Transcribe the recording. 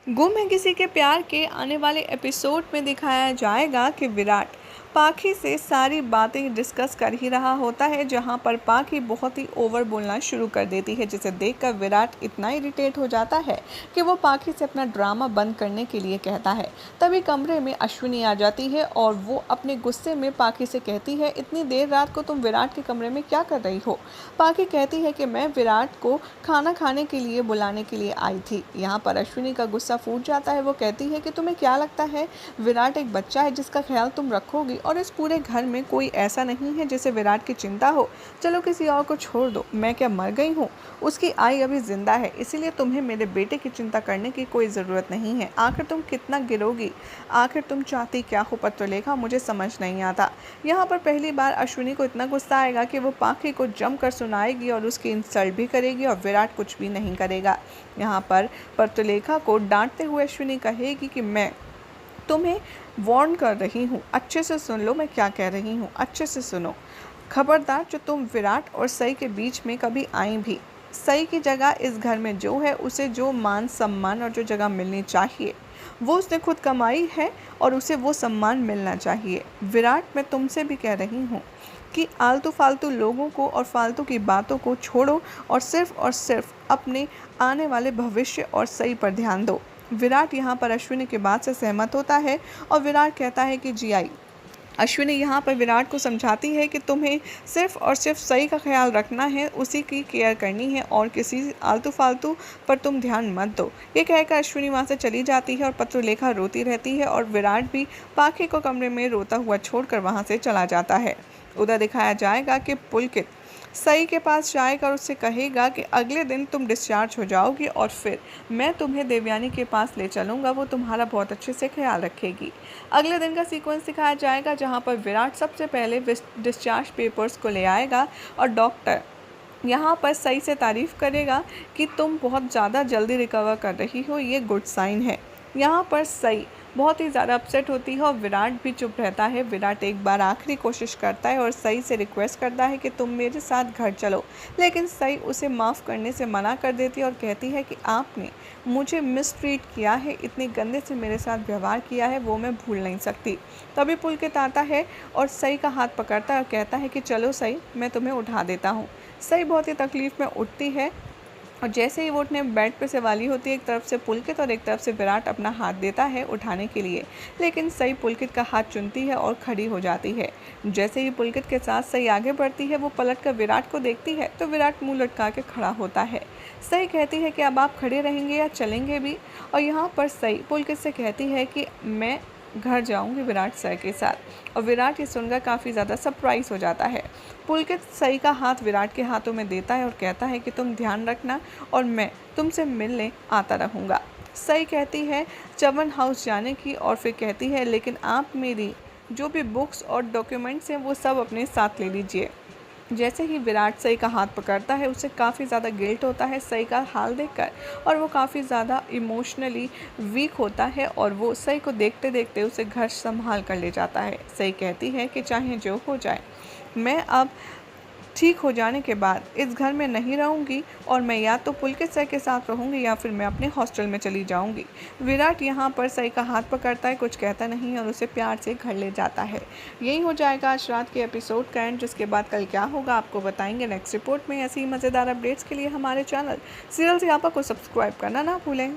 गुम है किसी के प्यार के आने वाले एपिसोड में दिखाया जाएगा कि विराट पाखी से सारी बातें डिस्कस कर ही रहा होता है, जहां पर पाखी बहुत ही ओवर बोलना शुरू कर देती है, जिसे देखकर विराट इतना इरिटेट हो जाता है कि वो पाखी से अपना ड्रामा बंद करने के लिए कहता है। तभी कमरे में अश्विनी आ जाती है और वो अपने गुस्से में पाखी से कहती है, इतनी देर रात को तुम विराट के कमरे में क्या कर रही हो। पाखी कहती है कि मैं विराट को खाना खाने के लिए बुलाने के लिए आई थी। यहाँ पर अश्विनी का गुस्सा फूट जाता है। वो कहती है कि तुम्हें क्या लगता है विराट एक बच्चा है जिसका ख्याल तुम रखोगी, और इस पूरे घर में कोई ऐसा नहीं है जिसे विराट की चिंता हो। चलो किसी और को छोड़ दो, मैं क्या मर गई हूँ? उसकी आई अभी जिंदा है, इसीलिए तुम्हें मेरे बेटे की चिंता करने की कोई ज़रूरत नहीं है। आखिर तुम कितना गिरोगी? आखिर तुम चाहती क्या हो पत्रलेखा, मुझे समझ नहीं आता। यहाँ पर पहली बार अश्विनी को इतना गुस्सा आएगा कि वो पाखी को जमकर सुनाएगी और उसकी इंसल्ट भी करेगी, और विराट कुछ भी नहीं करेगा। यहाँ पर पत्रलेखा को डांटते हुए अश्विनी कहेगी कि मैं तुम्हें वार्न कर रही हूँ, अच्छे से सुन लो मैं क्या कह रही हूँ, अच्छे से सुनो। खबरदार जो तुम विराट और सई के बीच में कभी आई भी। सई की जगह इस घर में जो है, उसे जो मान सम्मान और जो जगह मिलनी चाहिए वो उसने खुद कमाई है और उसे वो सम्मान मिलना चाहिए। विराट, मैं तुमसे भी कह रही हूँ कि आलतू फालतू लोगों को और फालतू की बातों को छोड़ो और सिर्फ अपने आने वाले भविष्य और सई पर ध्यान दो। विराट यहाँ पर अश्विनी की बात से सहमत होता है और विराट कहता है कि जी आई। अश्विनी यहाँ पर विराट को समझाती है कि तुम्हें सिर्फ और सिर्फ सई का ख्याल रखना है, उसी की केयर करनी है और किसी आलतू फालतू पर तुम ध्यान मत दो। ये कहकर अश्विनी वहाँ से चली जाती है और पत्रलेखा रोती रहती है और विराट भी पाखी को कमरे में रोता हुआ छोड़कर वहाँ से चला जाता है। उधर दिखाया जाएगा कि पुलकित सई के पास जाएगा और उससे कहेगा कि अगले दिन तुम डिस्चार्ज हो जाओगी और फिर मैं तुम्हें देवयानी के पास ले चलूँगा, वो तुम्हारा बहुत अच्छे से ख्याल रखेगी। अगले दिन का सीक्वेंस दिखाया जाएगा जहाँ पर विराट सबसे पहले डिस्चार्ज पेपर्स को ले आएगा और डॉक्टर यहाँ पर सई से तारीफ़ करेगा कि तुम बहुत ज़्यादा जल्दी रिकवर कर रही हो, ये गुड साइन है। यहाँ पर सई बहुत ही ज़्यादा अपसेट होती है और विराट भी चुप रहता है। विराट एक बार आखिरी कोशिश करता है और सई से रिक्वेस्ट करता है कि तुम मेरे साथ घर चलो, लेकिन सई उसे माफ़ करने से मना कर देती है और कहती है कि आपने मुझे मिसट्रीट किया है, इतने गंदे से मेरे साथ व्यवहार किया है, वो मैं भूल नहीं सकती। तभी पुलकित आता है और सई का हाथ पकड़ता है और कहता है कि चलो सई, मैं तुम्हें उठा देता हूँ। सई बहुत ही तकलीफ़ में उठती है और जैसे ही वो उठने बेड पे से वाली होती है, एक तरफ से पुलकित और एक तरफ से विराट अपना हाथ देता है उठाने के लिए, लेकिन सई पुलकित का हाथ चुनती है और खड़ी हो जाती है। जैसे ही पुलकित के साथ सई आगे बढ़ती है, वो पलट कर विराट को देखती है तो विराट मुंह लटका के खड़ा होता है। सई कहती है कि अब आप खड़े रहेंगे या चलेंगे भी, और यहाँ पर सई पुलकित से कहती है कि मैं घर जाऊंगी विराट सर के साथ, और विराट ये सुनकर काफ़ी ज़्यादा सरप्राइज हो जाता है। पुलकित सई का हाथ विराट के हाथों में देता है और कहता है कि तुम ध्यान रखना और मैं तुमसे मिलने आता रहूँगा। सई कहती है चमन हाउस जाने की और फिर कहती है लेकिन आप मेरी जो भी बुक्स और डॉक्यूमेंट्स हैं वो सब अपने साथ ले लीजिए। जैसे ही विराट सई का हाथ पकड़ता है, उसे काफ़ी ज़्यादा गिल्ट होता है सई का हाल देखकर, और वो काफ़ी ज़्यादा इमोशनली वीक होता है और वो सई को देखते देखते उसे घर संभाल कर ले जाता है। सई कहती है कि चाहे जो हो जाए, मैं अब ठीक हो जाने के बाद इस घर में नहीं रहूंगी और मैं या तो पुलकित सर के साथ रहूंगी या फिर मैं अपने हॉस्टल में चली जाऊंगी। विराट यहाँ पर सई का हाथ पकड़ता है, कुछ कहता नहीं है और उसे प्यार से घर ले जाता है। यही हो जाएगा आज रात के एपिसोड का एंड, जिसके बाद कल क्या होगा आपको बताएंगे नेक्स्ट रिपोर्ट में। ऐसी ही मज़ेदार अपडेट्स के लिए हमारे चैनल सीरियल सियापा को सब्सक्राइब करना ना भूलें।